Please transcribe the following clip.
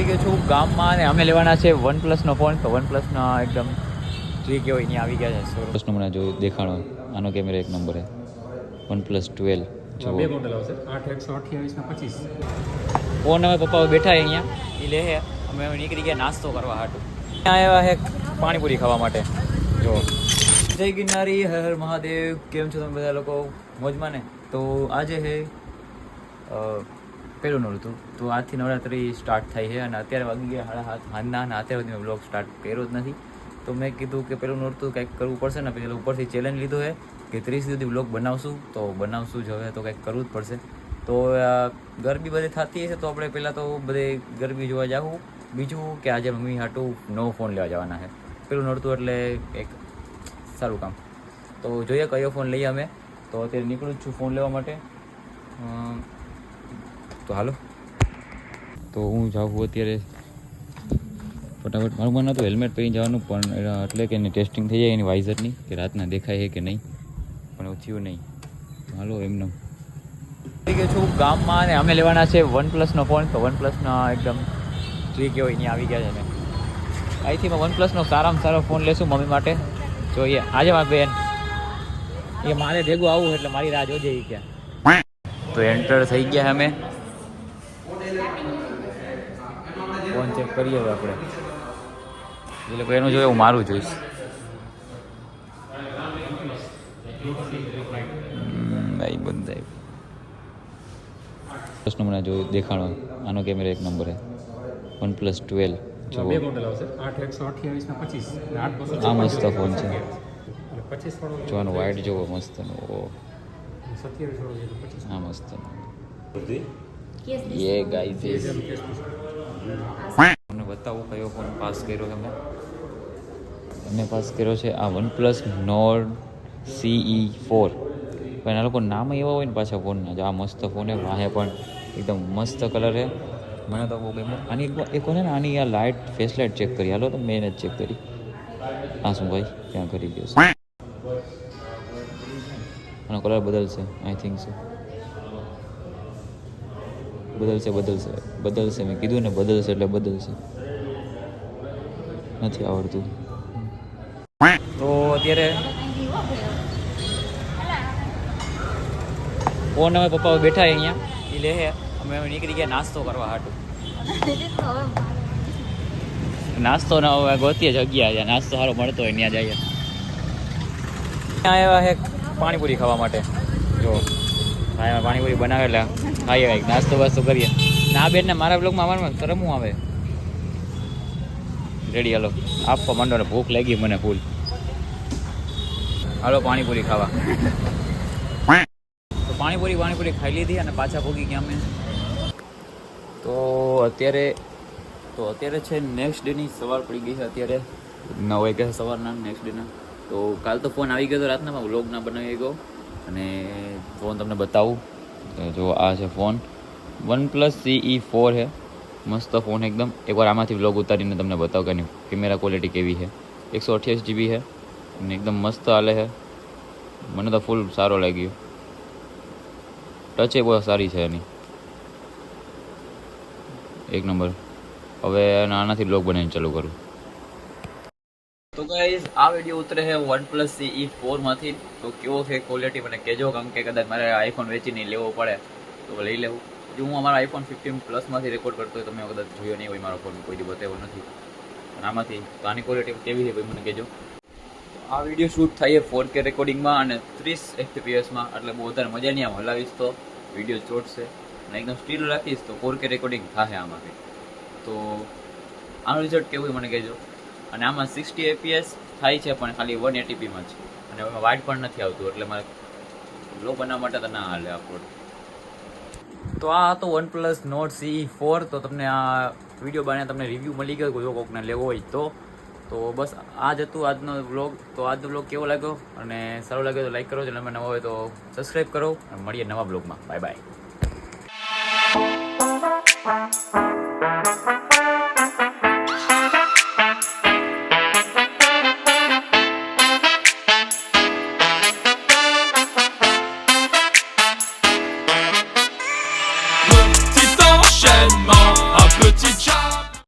ગયો છું ગામમાં અને અમે લેવાના છે OnePlusનો ફોન. તો OnePlusનો એકદમ જે કેવો અહીંયા આવી ગયા છે. પ્લસનો મને જો દેખાણો આનો કેમેરા એક નંબર છે. OnePlus 12 જો બે મોડેલ આવશે 8 128 ના 25 ફોન અમે પપ્પા બેઠા અહીંયા એ લે અમે નીકળી ગયા નાસ્તો કરવા હાટું. અહીંયા આવ્યા છે પાણીપુરી ખાવા માટે. જો જય ગિરનારી, હર હર મહાદેવ. કેમ છો તમે બધા લોકો? મોજમાં ને? તો આજે છે પહેલું નોરતું. તો આજથી નવરાત્રિ સ્ટાર્ટ થાય છે અને અત્યારે વાગી ગયા 7:30 હાંજના અને અત્યારે સુધી મેં બ્લોગ સ્ટાર્ટ કર્યો જ નથી. તો મેં કીધું કે પહેલું નોરતું કંઈક કરવું પડશે ને. પેલા ઉપરથી ચેલેન્જ લીધો છે કે 30 સુધી બ્લોગ બનાવશું. તો બનાવશું જ હવે, તો કંઈક કરવું જ પડશે. તો ગરબી બધી થતી હશે તો આપણે પહેલાં તો બધે ગરબી જોવા જાવું. બીજું કે આજે મમ્મી હાટું નવો ફોન લેવા જવાના છે. પેલું નોરતું એટલે એક સારું કામ. તો જોઈએ કયો ફોન લઈએ અમે. તો અત્યારે નીકળું જ છું ફોન લેવા માટે. તો હાલો, તો હું જાઉં છું અત્યારે ફટાફટ. મારું મન હતું હેલ્મેટ પહેરી જવાનું, પણ એટલે કે એની ટેસ્ટિંગ થઈ જાય એની વાઇઝરની કે રાતના દેખાય છે કે નહીં, પણ એવું થયું નહીં. હાલો એમને થઈ ગયો છું ગામમાં અને અમે લેવાના છે OnePlusનો ફોન. તો OnePlusનો એકદમ જે કેવો અહીંયા આવી ગયા છે ને. અહીંથી OnePlusનો સારામાં સારો ફોન લેશું મમ્મી માટે. જોઈએ આજે મારી બેન એ મારે ભેગું આવું એટલે મારી રાહ જોજે એ ક્યાં. તો એન્ટર થઈ ગયા અમે. ફોન ચેક કરીએ હવે આપણે. એ લોકો એનું જોઈએ, હું મારું જોઈશ. ભાઈ બંધાય પ્રશ્ન મને જો દેખાણો આનો કેમેરા એક નંબર છે. OnePlus 12 જો બે મોડેલ આવશે 8 128 ના 25 અને 8 આ મસ્ત ફોન છે. 25 વાળો જો આનો વાઇડ જોવો મસ્ત નો. 27 વાળો 25 આ મસ્ત ये गाइस તમને બતાવું કયો ફોન પાસ કર્યો છે અમે પાસ કર્યો છે આ OnePlus Nord CE4. પણ આ લોકો નામ એવા હોય ને પાછા ફોનના. જો આ મસ્ત ફોન છે, વાહે પણ એકદમ મસ્ત કલર છે. મને તો બહુ ગમ્યું. આની એક કોને ને આની આ લાઇટ ફેસ લાઇટ ચેક કરી. હાલો તો મેં જ ચેક કરી. હા શું ભાઈ ક્યાં કરી ગયો છે? આનો કલર બદલશે આઈ થિંક સો. બદલશે મેં કીધું ને, બદલશે એટલે બદલશે. નથી આવડતું. તો અત્યારે ફોન અમે પપ્પા બેઠા અહીંયા એ લે અમે નીકળી ગયા નાસ્તો કરવા હાટું. નાસ્તો ના હવે ગોતીએ જગ્યા છે, નાસ્તો સારો મળતો હોય ત્યાં જઈએ. ત્યાં આવ્યા છે પાણીપુરી ખાવા માટે. જો ભાઈ પાણીપુરી બનાવે એટલે ખાઈએ કંઈક નાસ્તો વાસ્તો કરીએ. ના બેન ને મારા બ્લોગમાં અમારમાં કરમું આવે. રેડી હાલો આપવા માંડો ને, ભૂખ લાગી મને ફૂલ. હાલો પાણીપુરી ખાવા. તો પાણીપુરી ખાઈ લીધી અને પાછા ભોગી ગયા અમે. તો અત્યારે છે નેક્સ્ટ ડેની સવાર પડી ગઈ છે. અત્યારે 9 વાગ્યા સવારના નેક્સ્ટ ડેના. તો કાલ તો ફોન આવી ગયો હતો રાતના, વ્લોગ ના બનાવી ગયો. અને ફોન તમને બતાવું. જો આ છે ફોન OnePlus CE4 છે. મસ્ત ફોન એકદમ. એકવાર આમાંથી વ્લોગ ઉતારીને તમને બતાવું કે કેમેરા ક્વોલિટી કેવી છે. 128 GB છે અને એકદમ મસ્ત હાલે છે. મને તો ફૂલ સારો લાગ્યો. ટચ એ બહુ સારી છે એની, એક નંબર. હવે આનાથી બ્લોગ બનાવીને ચાલુ કરું. તો ગાઈઝ આ વિડીયો ઉતરે છે OnePlus CE4 માંથી. તો કેવો છે ક્વોલિટી મને કહેજો, કારણ કે કદાચ મારે આઈફોન વેચીને લેવો પડે તો લઈ લેવું. જો હું અમારા આઈફોન 15 પ્લસમાંથી રેકોર્ડ કરતો હોય, તમે કદાચ જોયો નહીં હોય મારો ફોન, કોઈ દી બતાવ્યો નથી. અને આમાંથી તો આની ક્વોલિટી કેવી છે ભાઈ મને કહેજો. આ વિડીયો શૂટ થાય 4K રેકોર્ડિંગમાં અને 30 FPS માં, એટલે બહુ વધારે મજા નહીં. આમ હલાવીશ તો વિડીયો ચોટશે અને એકદમ સ્ટીલ રાખીશ તો 4K રેકોર્ડિંગ થશે આમાંથી. તો આનું રિઝલ્ટ કેવું મને કહેજો. અને આમાં 60 FPS થાય છે પણ ખાલી 180pમાં છે. અને એમાં વાઇડ પણ નથી આવતું, એટલે મારે લો બનાવવા માટે તો ના હાલે અપલોડ. તો આ હતો OnePlus Nord CE4. તો તમને આ વિડીયો બનાવીને તમને રિવ્યૂ મળી ગયો, જો કોકને લેવો હોય તો બસ આ જ હતું આજનો વ્લોગ. તો આજનો વ્લોગ કેવો લાગ્યો અને સારો લાગ્યો તો લાઈક કરો, ચેનલમાં નવા હોય તો સબસ્ક્રાઈબ કરો. અને મળીએ નવા બ્લોગમાં. Bye bye.